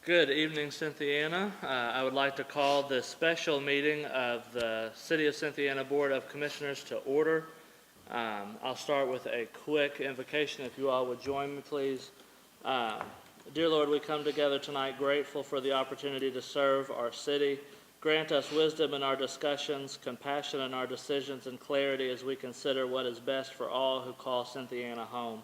Good evening, Cynthiana. I would like to call this special meeting of the City of Cynthiana Board of Commissioners to order. I'll start with a quick invocation, if you all would join me, please. Dear Lord, we come together tonight grateful for the opportunity to serve our city. Grant us wisdom in our discussions, compassion in our decisions, and clarity as we consider what is best for all who call Cynthiana home.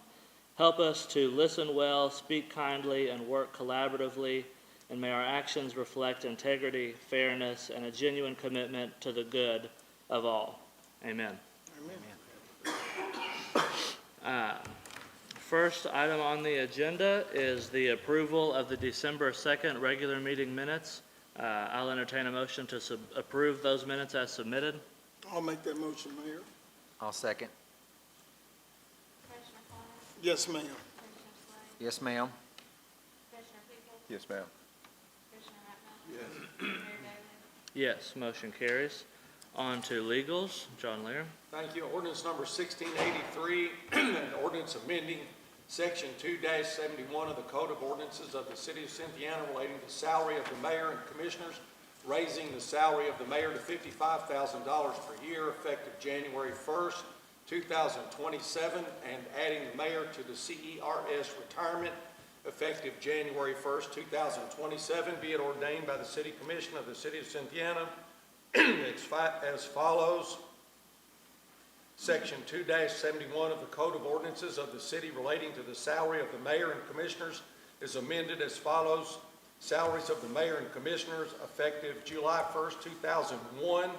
Help us to listen well, speak kindly, and work collaboratively, and may our actions reflect integrity, fairness, and a genuine commitment to the good of all. Amen. Amen. First item on the agenda is the approval of the December 2nd regular meeting minutes. I'll entertain a motion to approve those minutes as submitted. I'll make that motion, Mayor. I'll second. Commissioner Fawns? Yes, ma'am. Commissioner Slade? Yes, ma'am. Commissioner People? Yes, ma'am. Commissioner Ratner? Yes. Mayor Daly? Yes, motion carries. On to legals. John Lear. Thank you. Ordinance number 1683, an ordinance amending Section 2-71 of the Code of Ordinances of the City of Cynthiana relating to salary of the mayor and commissioners, raising the salary of the mayor to $55,000 per year effective January 1st, 2027, and adding the mayor to the CERS retirement effective January 1st, 2027. Be it ordained by the City Commission of the City of Cynthiana as follows. Section 2-71 of the Code of Ordinances of the City relating to the salary of the mayor and commissioners is amended as follows. Salaries of the mayor and commissioners effective July 1st, 2001,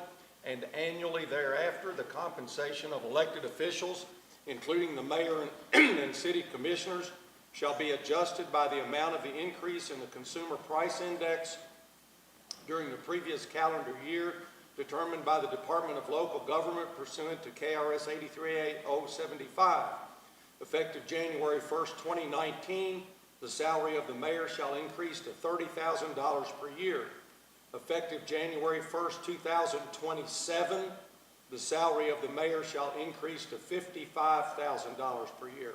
and annually thereafter, the compensation of elected officials, including the mayor and city commissioners, shall be adjusted by the amount of the increase in the Consumer Price Index during the previous calendar year, determined by the Department of Local Government pursuant to KRS 838075. Effective January 1st, 2019, the salary of the mayor shall increase to $30,000 per year. Effective January 1st, 2027, the salary of the mayor shall increase to $55,000 per year.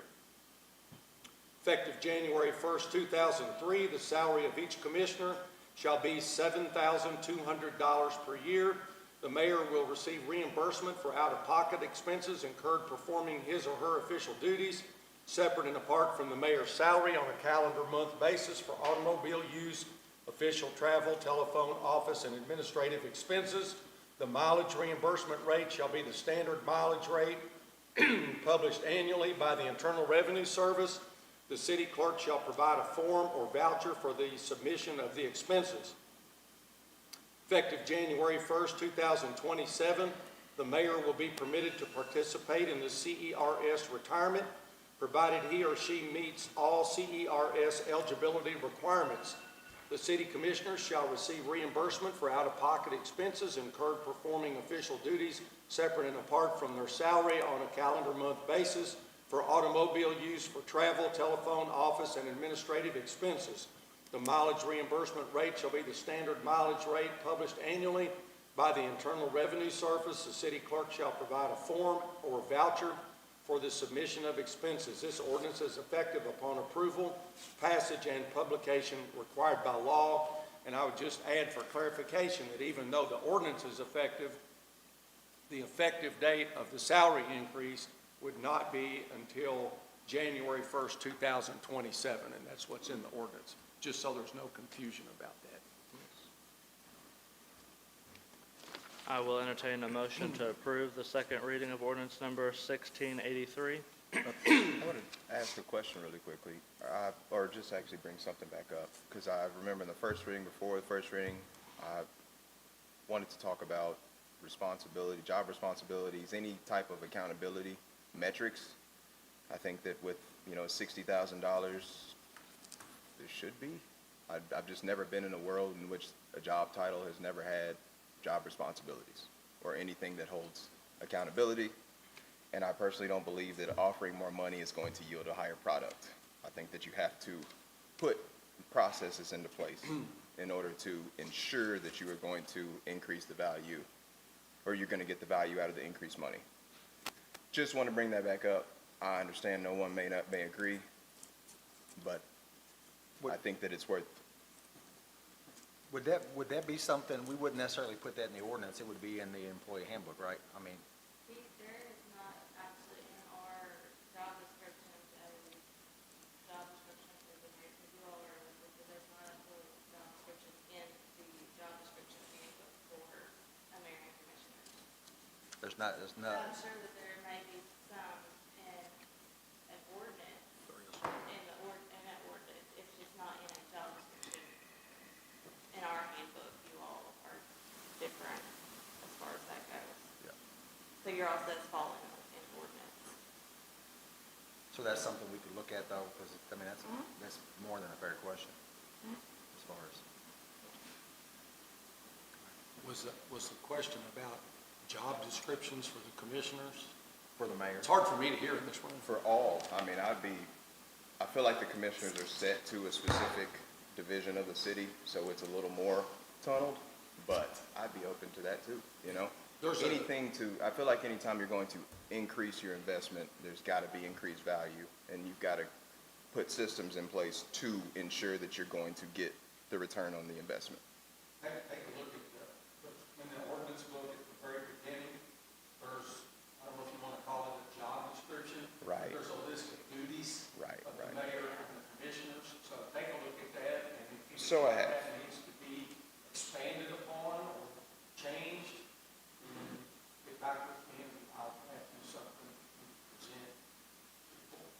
Effective January 1st, 2003, the salary of each commissioner shall be $7,200 per year. The mayor will receive reimbursement for out-of-pocket expenses incurred performing his or her official duties, separate and apart from the mayor's salary on a calendar month basis for automobile use, official travel, telephone, office, and administrative expenses. The mileage reimbursement rate shall be the standard mileage rate published annually by the Internal Revenue Service. The city clerk shall provide a form or voucher for the submission of the expenses. Effective January 1st, 2027, the mayor will be permitted to participate in the CERS retirement, provided he or she meets all CERS eligibility requirements. The city commissioners shall receive reimbursement for out-of-pocket expenses incurred performing official duties separate and apart from their salary on a calendar month basis for automobile use for travel, telephone, office, and administrative expenses. The mileage reimbursement rate shall be the standard mileage rate published annually by the Internal Revenue Service. The city clerk shall provide a form or voucher for the submission of expenses. This ordinance is effective upon approval, passage, and publication required by law. And I would just add for clarification that even though the ordinance is effective, the effective date of the salary increase would not be until January 1st, 2027, and that's what's in the ordinance, just so there's no confusion about that. I will entertain a motion to approve the second reading of ordinance number 1683. I want to ask a question really quickly, or just actually bring something back up, because I remember in the first reading, before the first reading, I wanted to talk about responsibility, job responsibilities, any type of accountability metrics. I think that with, $60,000, there should be. I've just never been in a world in which a job title has never had job responsibilities or anything that holds accountability. And I personally don't believe that offering more money is going to yield a higher product. I think that you have to put processes into place in order to ensure that you are going to increase the value, or you're going to get the value out of the increased money. Just want to bring that back up. I understand no one may agree, but I think that it's worth Would that be something, we wouldn't necessarily put that in the ordinance, it would be in the employee handbook, right? I mean, There is not actually in our job descriptions a job description for the mayor, because you all are elected, but there's not a full job description in the job description handbook for a mayor and commissioners. there's not, I'm sure that there may be some in an ordinance, in that ordinance, it's just not in a job description. In our handbook, you all are different as far as that goes. Yeah. So you're all sets fall in ordinance. so that's something we could look at though, because, I mean, that's more than a fair question, as far as. Was the question about job descriptions for the commissioners? For the mayor. It's hard for me to hear in this room. For all, I mean, I feel like the commissioners are set to a specific division of the city, so it's a little more tunneled, but I'd be open to that too, you know? I feel like anytime you're going to increase your investment, there's gotta be increased value, and you've gotta put systems in place to ensure that you're going to get the return on the investment. Take a look at in the ordinance book at the very beginning, there's, I don't know if you want to call it a job description. Right. There's a list of duties. Right, of the right. mayor and the commissioners, so take a look at that, and if you So I think have. that needs to be expanded upon or changed, then get back with me, and I'll have to do something to present to the board.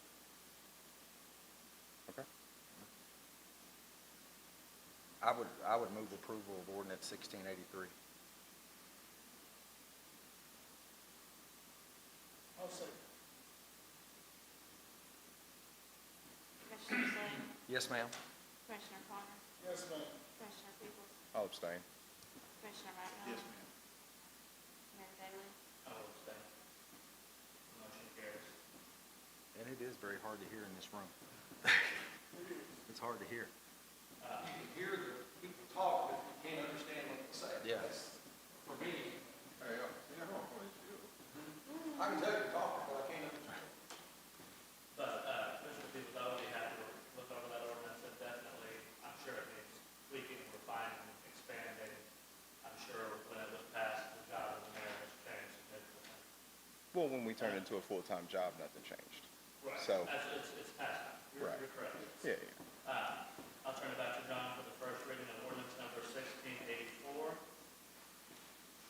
Okay. I would move approval of ordinance 1683. I'll say. Commissioner Slade, Yes, ma'am? Commissioner Connor, Yes, ma'am. Commissioner Peoples, I'll abstain. Commissioner Rattner. Yes, ma'am. Mayor Daly. I'll abstain. Motion carries. And it is very hard to hear in this room. It's hard to hear. You can hear the people talk, but you can't understand what they say. Yeah. That's, for me, I can tell you talking, but I can't understand. But, Commissioner Peoples, I would be happy to look over that ordinance, and definitely, I'm sure it needs tweaking, refining, expanding. I'm sure when it was passed, the job of the mayor has changed significantly. Well, when we turned into a full-time job, nothing changed. Right. So- It's passed now. Right. You're correct. Yeah, yeah. I'll turn it back to John for the first reading of ordinance number 1684.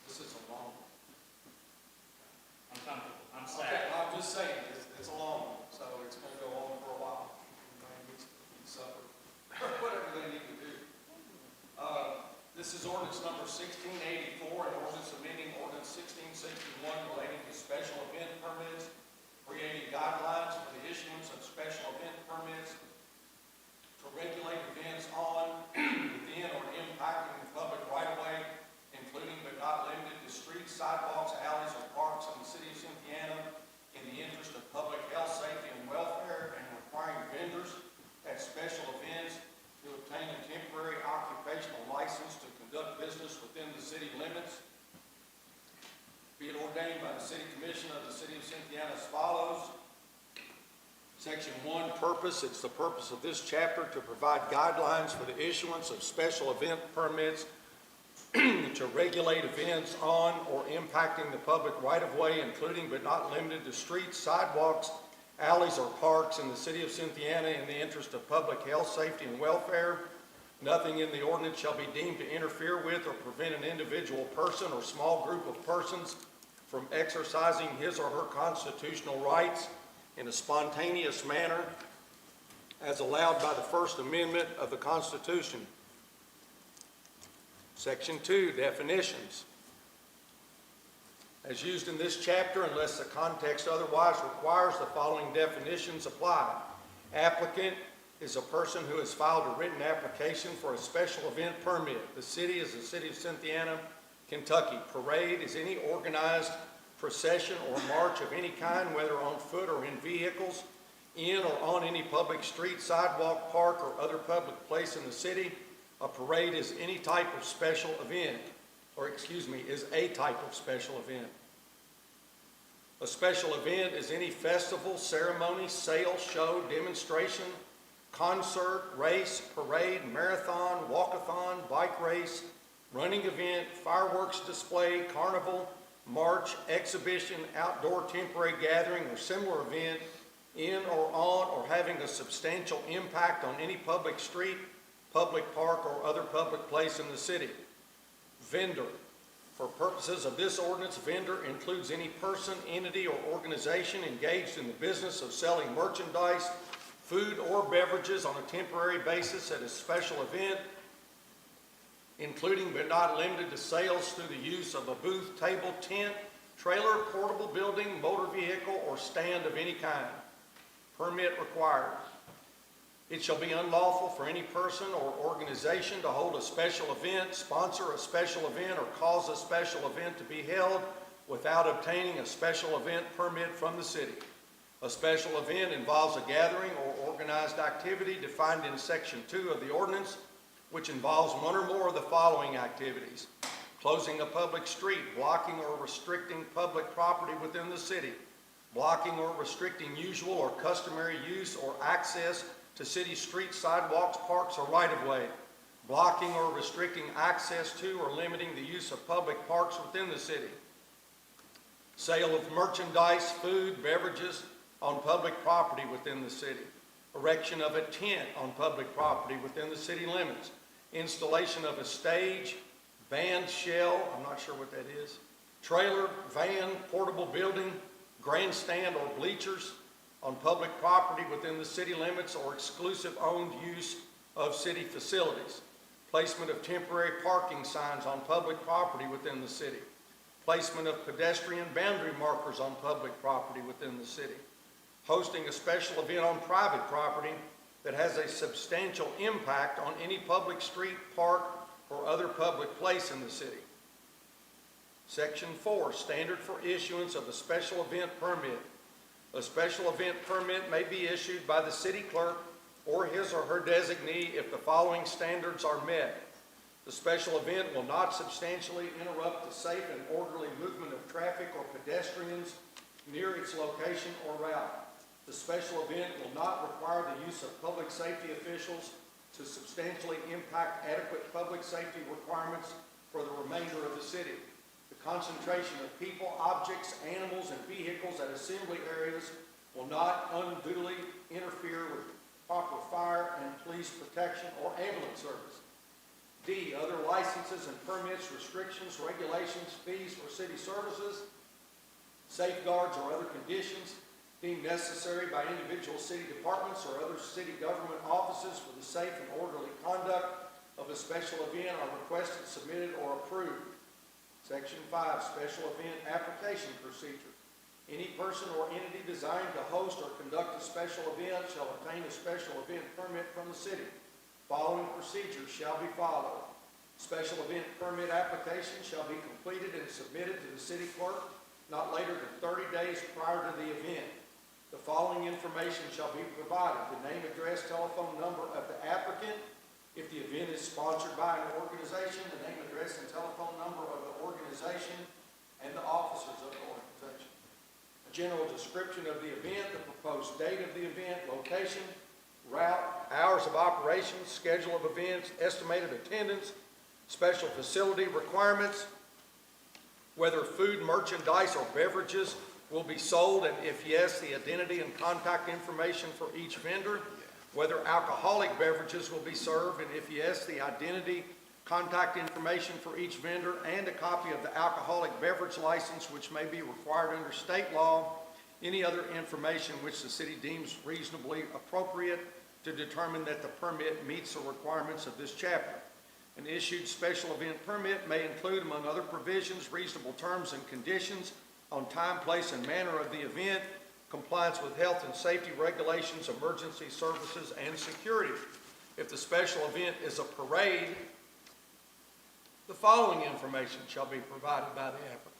This is a long one. I'm comfortable, I'm Okay, sad. I'm just saying, it's a long one, so it's gonna go on for a while. Everybody needs to eat supper, whatever they need to do. This is ordinance number 1684, an ordinance amending ordinance 1661 relating to special event permits, creating guidelines for the issuance of special event permits, to regulate events on, within, or impacting the public right-of-way, including but not limited to streets, sidewalks, alleys, or parks in the city of Cynthiana, in the interest of public health, safety, and welfare, and requiring vendors at special events to obtain a temporary occupational license to conduct business within the city limits. Be it ordained by the City Commission of the City of Cynthiana as follows. Section 1, purpose. It's the purpose of this chapter to provide guidelines for the issuance of special event permits to regulate events on or impacting the public right-of-way, including but not limited to streets, sidewalks, alleys, or parks in the city of Cynthiana in the interest of public health, safety, and welfare. Nothing in the ordinance shall be deemed to interfere with or prevent an individual person or small group of persons from exercising his or her constitutional rights in a spontaneous manner as allowed by the First Amendment of the Constitution. Section 2, definitions. As used in this chapter, unless the context otherwise requires, the following definitions apply. Applicant is a person who has filed a written application for a special event permit. The city is the city of Cynthiana, Kentucky. Parade is any organized procession or march of any kind, whether on foot or in vehicles, in or on any public street, sidewalk, park, or other public place in the city. A parade is any type of special event, is a type of special event. A special event is any festival, ceremony, sale, show, demonstration, concert, race, parade, marathon, walkathon, bike race, running event, fireworks display, carnival, march, exhibition, outdoor temporary gathering, or similar event in or on or having a substantial impact on any public street, public park, or other public place in the city. Vendor. For purposes of this ordinance, vendor includes any person, entity, or organization engaged in the business of selling merchandise, food, or beverages on a temporary basis at a special event, including but not limited to sales through the use of a booth, table, tent, trailer, portable building, motor vehicle, or stand of any kind. Permit required. It shall be unlawful for any person or organization to hold a special event, sponsor a special event, or cause a special event to be held without obtaining a special event permit from the city. A special event involves a gathering or organized activity defined in Section 2 of the ordinance, which involves one or more of the following activities: closing a public street, blocking or restricting public property within the city, blocking or restricting usual or customary use or access to city streets, sidewalks, parks, or right-of-way, blocking or restricting access to or limiting the use of public parks within the city, sale of merchandise, food, beverages on public property within the city, erection of a tent on public property within the city limits, installation of a stage, band shell, I'm not sure what that is, trailer, van, portable building, grandstand, or bleachers on public property within the city limits or exclusive owned use of city facilities, placement of temporary parking signs on public property within the city, placement of pedestrian boundary markers on public property within the city, hosting a special event on private property that has a substantial impact on any public street, park, or other public place in the city. Section 4, standard for issuance of a special event permit. A special event permit may be issued by the city clerk or his or her designee if the following standards are met. The special event will not substantially interrupt the safe and orderly movement of traffic or pedestrians near its location or route. The special event will not require the use of public safety officials to substantially impact adequate public safety requirements for the remainder of the city. The concentration of people, objects, animals, and vehicles at assembly areas will not unduly interfere with proper fire and police protection or ambulance service. D, other licenses and permits, restrictions, regulations, fees for city services, safeguards, or other conditions deemed necessary by individual city departments or other city government offices for the safe and orderly conduct of a special event are requested, submitted, or approved. Section 5, special event application procedure. Any person or entity designed to host or conduct a special event shall obtain a special event permit from the city. Following procedures shall be followed. Special event permit application shall be completed and submitted to the city clerk not later than 30 days prior to the event. The following information shall be provided: the name, address, telephone number of the applicant. If the event is sponsored by an organization, the name, address, and telephone number of the organization and the officers of the organization. A general description of the event, the proposed date of the event, location, route, hours of operation, schedule of events, estimated attendance, special facility requirements, whether food, merchandise, or beverages will be sold, and if yes, the identity and contact information for each vendor, whether alcoholic beverages will be served, and if yes, the identity, contact information for each vendor, and a copy of the alcoholic beverage license which may be required under state law, any other information which the city deems reasonably appropriate to determine that the permit meets the requirements of this chapter. An issued special event permit may include, among other provisions, reasonable terms and conditions on time, place, and manner of the event, compliance with health and safety regulations, emergency services, and security. If the special event is a parade, the following information shall be provided by the applicant: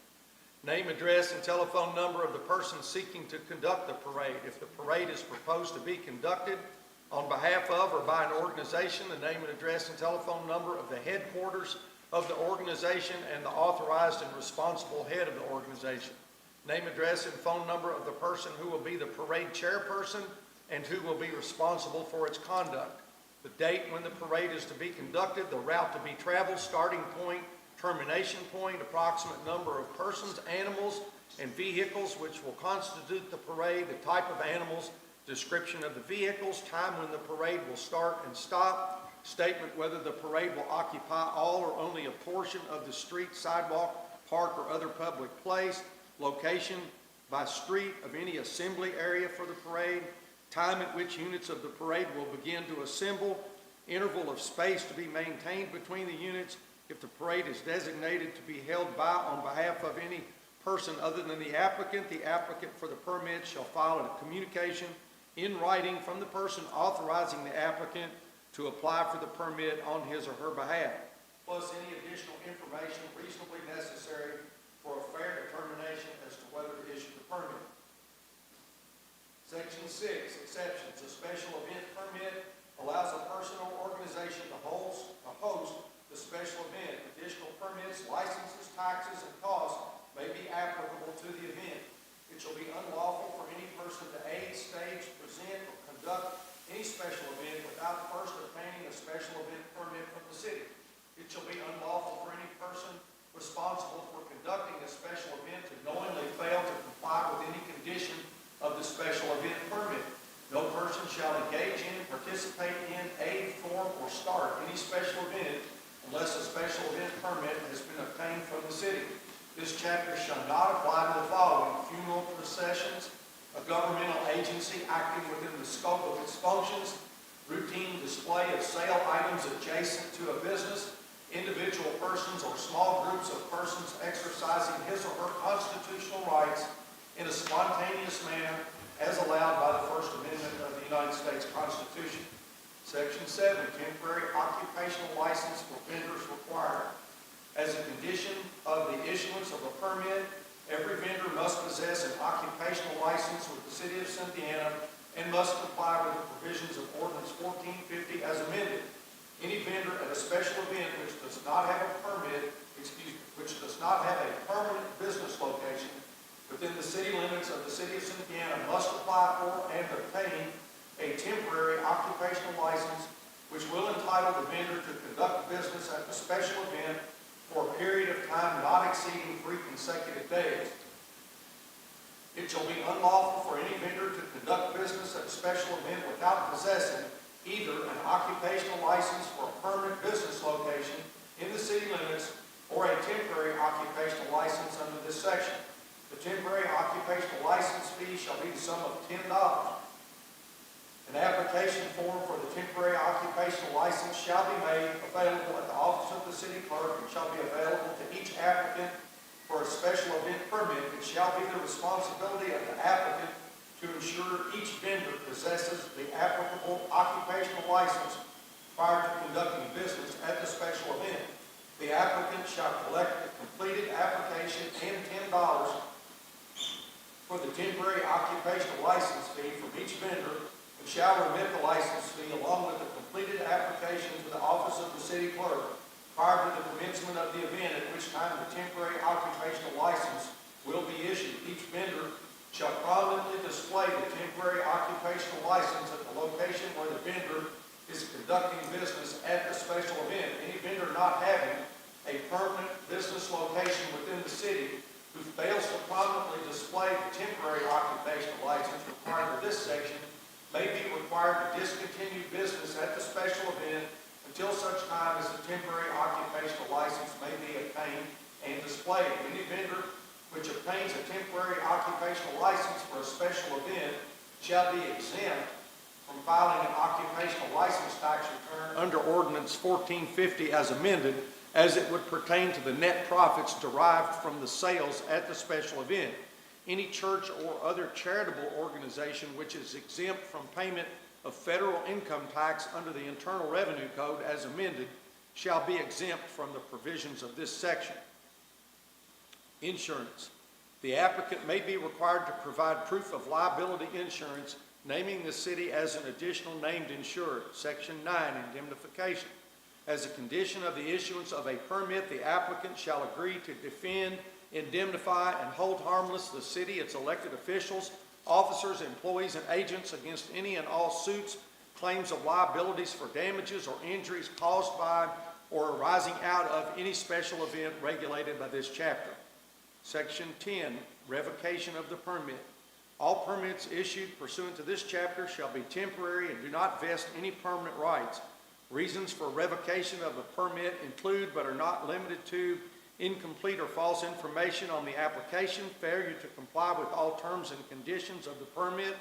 name, address, and telephone number of the person seeking to conduct the parade. If the parade is proposed to be conducted on behalf of or by an organization, the name and address and telephone number of the headquarters of the organization and the authorized and responsible head of the organization. Name, address, and phone number of the person who will be the parade chairperson and who will be responsible for its conduct. The date when the parade is to be conducted, the route to be traveled, starting point, termination point, approximate number of persons, animals, and vehicles which will constitute the parade, the type of animals, description of the vehicles, time when the parade will start and stop, statement whether the parade will occupy all or only a portion of the street, sidewalk, park, or other public place, location by street of any assembly area for the parade, time at which units of the parade will begin to assemble, interval of space to be maintained between the units. If the parade is designated to be held by on behalf of any person other than the applicant for the permit shall file a communication in writing from the person authorizing the applicant to apply for the permit on his or her behalf, plus any additional information reasonably necessary for a fair determination as to whether to issue the permit. Section 6, exceptions. A special event permit allows a person or organization to host the special event. Additional permits, licenses, taxes, and costs may be applicable to the event. It shall be unlawful for any person to aid, stage, present, or conduct any special event without first obtaining a special event permit from the city. It shall be unlawful for any person responsible for conducting a special event to knowingly fail to comply with any condition of the special event permit. No person shall engage in, participate in, aid, form, or start any special event unless a special event permit has been obtained from the city. This chapter shall not apply to the following: funeral processions, a governmental agency acting within the scope of its functions, routine display of sale items adjacent to a business, individual persons or small groups of persons exercising his or her constitutional rights in a spontaneous manner as allowed by the First Amendment of the United States Constitution. Section 7, temporary occupational license for vendors required. As a condition of the issuance of a permit, every vendor must possess an occupational license with the City of Cynthiana and must comply with the provisions of Ordinance 1450 as amended. Any vendor at a special event which does not have a permanent business location within the city limits of the City of Cynthiana must apply for and obtain a temporary occupational license which will entitle the vendor to conduct business at the special event for a period of time not exceeding 3 consecutive days. It shall be unlawful for any vendor to conduct business at a special event without possessing either an occupational license for a permanent business location in the city limits or a temporary occupational license under this section. The temporary occupational license fee shall be the sum of $10. An application form for the temporary occupational license shall be made available at the office of the city clerk and shall be available to each applicant for a special event permit. It shall be the responsibility of the applicant to ensure each vendor possesses the applicable occupational license prior to conducting business at the special event. The applicant shall collect the completed application and $10 for the temporary occupational license fee from each vendor and shall remit the license fee along with the completed application to the office of the city clerk prior to the commencement of the event, at which time the temporary occupational license will be issued. Each vendor shall prominently display the temporary occupational license at the location where the vendor is conducting business at the special event. Any vendor not having a permanent business location within the city who fails to prominently display the temporary occupational license required for this section may be required to discontinue business at the special event until such time as the temporary occupational license may be obtained and displayed. Any vendor which obtains a temporary occupational license for a special event shall be exempt from filing an occupational license tax return under Ordinance 1450 as amended, as it would pertain to the net profits derived from the sales at the special event. Any church or other charitable organization which is exempt from payment of federal income tax under the Internal Revenue Code as amended shall be exempt from the provisions of this section. Insurance. The applicant may be required to provide proof of liability insurance naming the city as an additional named insurer. Section 9, indemnification. As a condition of the issuance of a permit, the applicant shall agree to defend, indemnify, and hold harmless the city, its elected officials, officers, employees, and agents against any and all suits, claims of liabilities for damages or injuries caused by or arising out of any special event regulated by this chapter. Section 10, revocation of the permit. All permits issued pursuant to this chapter shall be temporary and do not vest any permanent rights. Reasons for revocation of a permit include but are not limited to incomplete or false information on the application, failure to comply with all terms and conditions of the permit,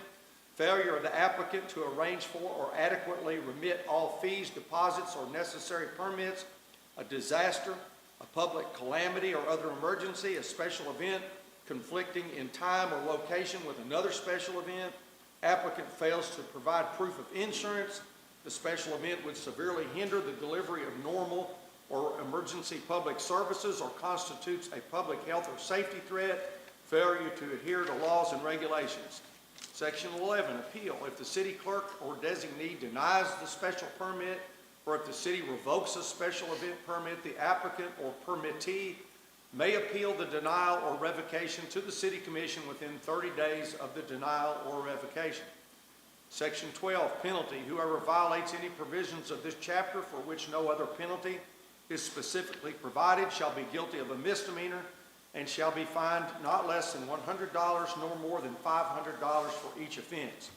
failure of the applicant to arrange for or adequately remit all fees, deposits, or necessary permits, a disaster, a public calamity or other emergency, a special event conflicting in time or location with another special event, applicant fails to provide proof of insurance, the special event would severely hinder the delivery of normal or emergency public services or constitutes a public health or safety threat, failure to adhere to laws and regulations. Section 11, appeal. If the city clerk or designee denies the special permit, or if the city revokes a special event permit, the applicant or permittee may appeal the denial or revocation to the city commission within 30 days of the denial or revocation. Section 12, penalty. Whoever violates any provisions of this chapter for which no other penalty is specifically provided shall be guilty of a misdemeanor and shall be fined not less than $100 nor more than $500 for each offense.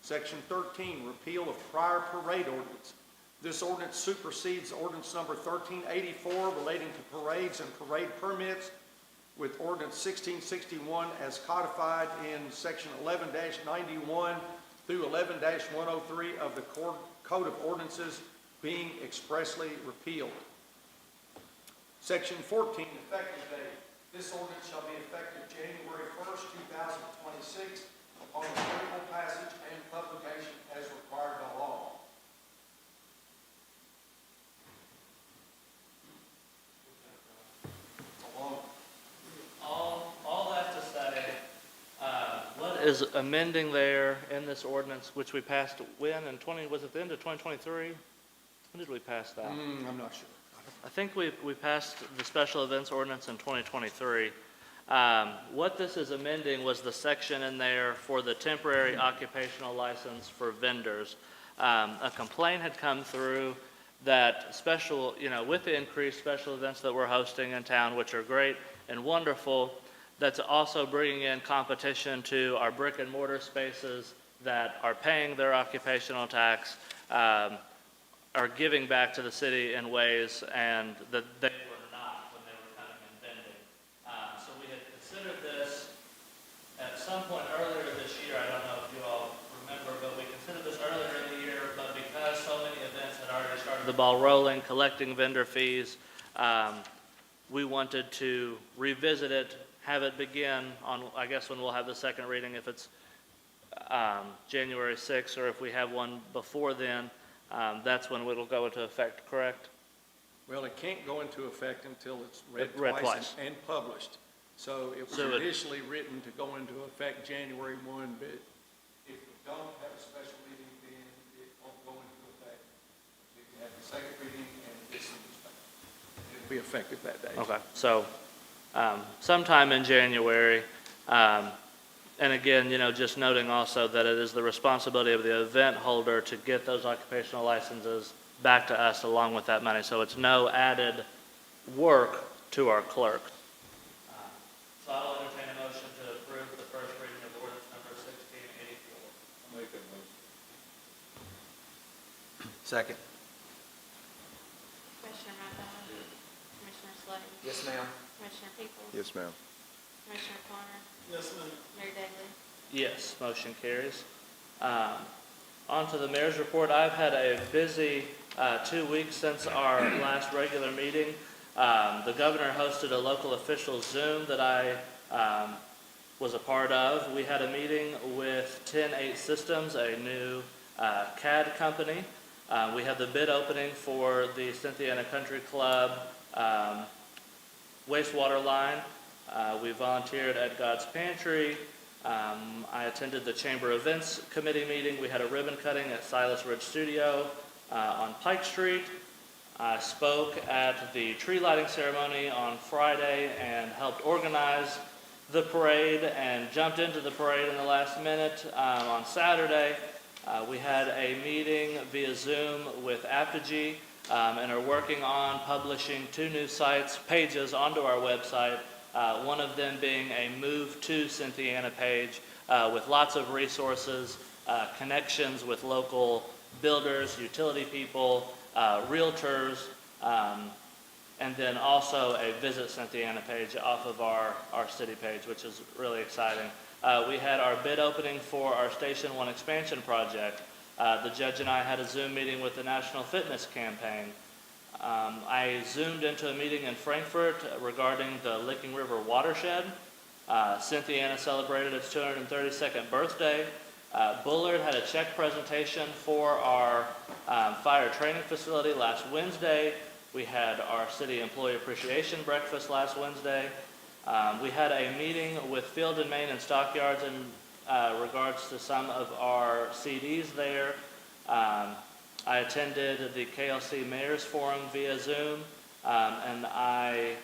Section 13, repeal of prior parade ordinance. This ordinance supersedes ordinance number 1384 relating to parades and parade permits with ordinance 1661 as codified in section 11-91 through 11-103 of the Code of Ordinances being expressly repealed. Section 14, effective date. This ordinance shall be effective January 1st, 2026 upon approval, passage, and publication as required by law. All that to say, what is amending there in this ordinance, which we passed when, was it the end of 2023? When did we pass that? I'm not sure. I think we passed the special events ordinance in 2023. What this is amending was the section in there for the temporary occupational license for vendors. A complaint had come through that special, with the increased special events that we're hosting in town, which are great and wonderful, that's also bringing in competition to our brick and mortar spaces that are paying their occupational tax, are giving back to the city in ways and that they were not when they were coming and vending. So we had considered this at some point earlier this year. I don't know if you all remember, but we considered this earlier in the year, but because so many events had already started the ball rolling, collecting vendor fees, we wanted to revisit it, have it begin on, I guess, when we'll have the second reading, if it's January 6th, or if we have one before then, that's when it'll go into effect, correct? Well, it can't go into effect until it's Read read twice twice. and published. So it was So it- initially written to go into effect January 1, but if we don't have a special meeting, then it won't go into effect. You can have the second reading and this it'll be effective that day. Okay, so sometime in January, and again, just noting also that it is the responsibility of the event holder to get those occupational licenses back to us along with that money. So it's no added work to our clerk. So I will entertain a motion to approve the first reading of ordinance number 1684. Make that motion. Second. Commissioner Rappo? Commissioner Slade? Yes, ma'am. Commissioner Peoples? Yes, ma'am. Commissioner Connor? Yes, ma'am. Mayor Daly? Yes, motion carries. On to the mayor's report. I've had a busy 2 weeks since our last regular meeting. The governor hosted a local official Zoom that I was a part of. We had a meeting with 10-8 Systems, a new CAD company. We had the bid opening for the Cynthiana Country Club wastewater line. We volunteered at God's Pantry. I attended the Chamber Events Committee meeting. We had a ribbon cutting at Silas Ridge Studio on Pike Street. I spoke at the tree lighting ceremony on Friday and helped organize the parade and jumped into the parade in the last minute. On Saturday, we had a meeting via Zoom with Apogee and are working on publishing 2 new pages onto our website, one of them being a Move to Cynthiana page with lots of resources, connections with local builders, utility people, realtors, and then also a Visit Cynthiana page off of our city page, which is really exciting. We had our bid opening for our Station 1 expansion project. The judge and I had a Zoom meeting with the National Fitness Campaign. I Zoomed into a meeting in Frankfurt regarding the Licking River watershed. Cynthiana celebrated its 232nd birthday. Bullard had a check presentation for our fire training facility last Wednesday. We had our city employee appreciation breakfast last Wednesday. We had a meeting with Field and Main and Stockyards in regards to some of our CDs there. I attended the KLC Mayor's Forum via Zoom, and I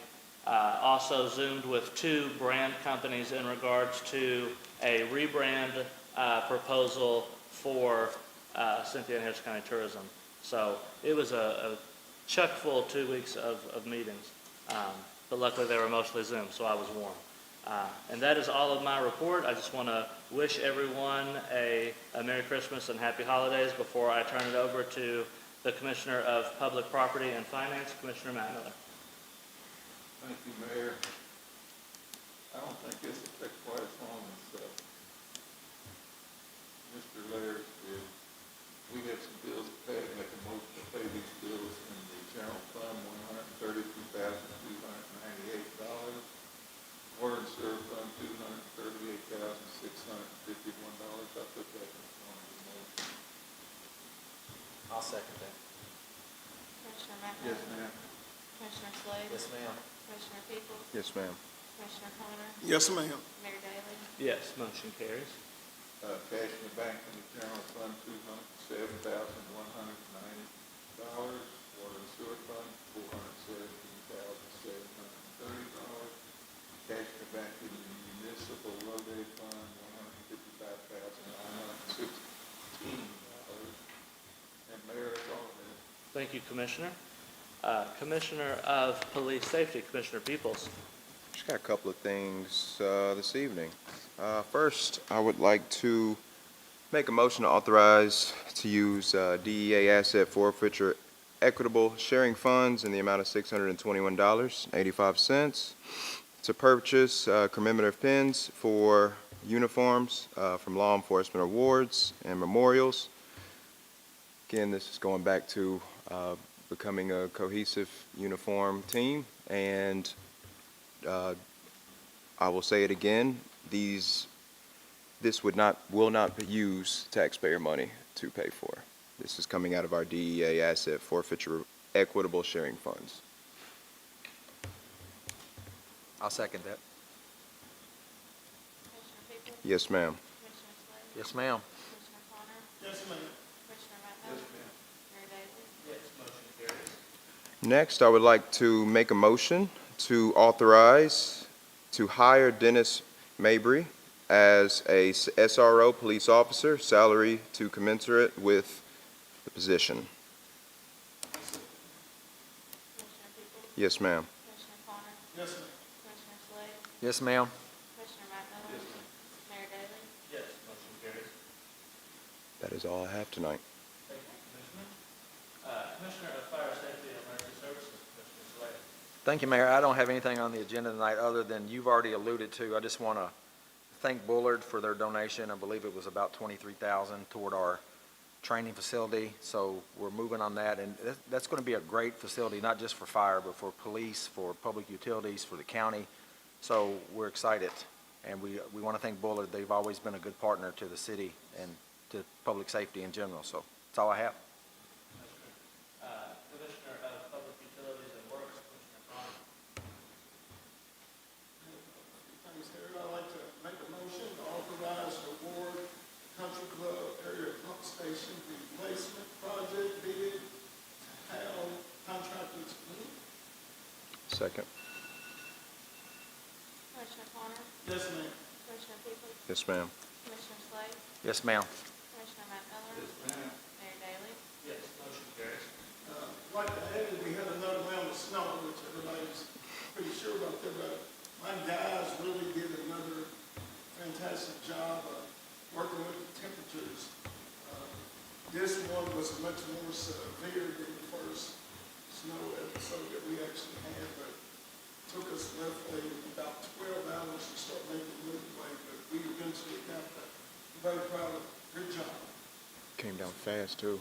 also Zoomed with 2 brand companies in regards to a rebrand proposal for Cynthiana Harris County Tourism. So it was a chock-full 2 weeks of meetings, but luckily they were mostly Zoom, so I was warm. And that is all of my report. I just want to wish everyone a Merry Christmas and Happy Holidays before I turn it over to the Commissioner of Public Property and Finance, Commissioner Matt Miller. Thank you, Mayor. I don't think this will take quite as long as Mr. Laird did. We have some bills to pay, make a motion to pay these bills in the general fund, $132,298. Water and sewer fund, $238,651. I put that in front of the motion. I'll second that. Commissioner Matt Yes, Miller? ma'am. Commissioner Slade? Yes, ma'am. Commissioner Peoples? Yes, ma'am. Commissioner Connor? Yes, ma'am. Mayor Daley? Yes, motion carries. Cash in the bank in the general fund, $207,190. Water and sewer fund, $417,730. Cash in the bank in the municipal road aid fund, $155,916. And Mayor, that's all it is. Thank you, Commissioner. Commissioner of Police Safety, Commissioner Peoples. Just got a couple of things this evening. First, I would like to make a motion to authorize to use DEA asset forfeiture equitable sharing funds in the amount of $621.85 to purchase commemorative pins for uniforms from law enforcement awards and memorials. Again, this is going back to becoming a cohesive uniform team, and I will say it again, this will not use taxpayer money to pay for. This is coming out of our DEA asset forfeiture equitable sharing funds. I'll second that. Commissioner Peoples? Yes, ma'am. Commissioner Slade? Yes, ma'am. Commissioner Connor? Yes, ma'am. Commissioner Matt Miller? Mayor Daley? Yes, motion carries. Next, I would like to make a motion to authorize to hire Dennis Mabry as a SRO police officer, salary to commensurate with the position. Commissioner Peoples? Yes, ma'am. Commissioner Connor? Yes, ma'am. Commissioner Slade? Yes, ma'am. Commissioner Matt Miller? Mayor Daley? Yes, motion carries. That is all I have tonight. Thank you, Commissioner. Commissioner of Fire Safety and Emergency Services, Commissioner Slade. Thank you, Mayor. I don't have anything on the agenda tonight other than you've already alluded to. I just want to thank Bullard for their donation. I believe it was about $23,000 toward our training facility. So we're moving on that, and that's going to be a great facility, not just for fire, but for police, for public utilities, for the county. So we're excited, and we want to thank Bullard. They've always been a good partner to the city and to public safety in general. So that's all I have. Commissioner of Public Utilities and Works, Commissioner Connor. Thanks, Harry. I'd like to make a motion to authorize the award Country Club area pump station replacement project bid to Hal Contractors, Inc. Second. Commissioner Connor? Yes, ma'am. Commissioner Peoples, Yes, ma'am. Commissioner Slade, Yes, ma'am. Commissioner Matt Miller, Yes, ma'am. Mayor Daley. Yes, motion carries. I'd like to add, that we had another round of snow, which everybody's pretty sure about that, but my guys really did another fantastic job of working with the temperatures. This one was much more severe than the first snow episode that we actually had, but took us roughly about 12 hours to start making movement, but we eventually got that. I'm very proud of it. Good job. Came down fast, too.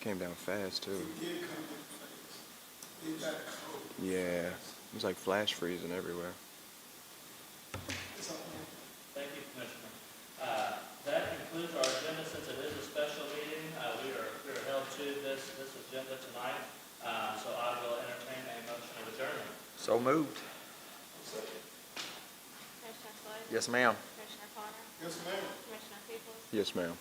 Came down fast, too. It did come in fast. It got cold. Yeah. It was like flash freezing everywhere. That's all. Thank you, Commissioner. That concludes our agenda. Since it is a special meeting, we are held to this agenda tonight. So I will entertain a motion of adjournment. So moved. Commissioner Slade, Yes, ma'am. Commissioner Connor, Yes, ma'am. Commissioner Peoples, Yes, ma'am.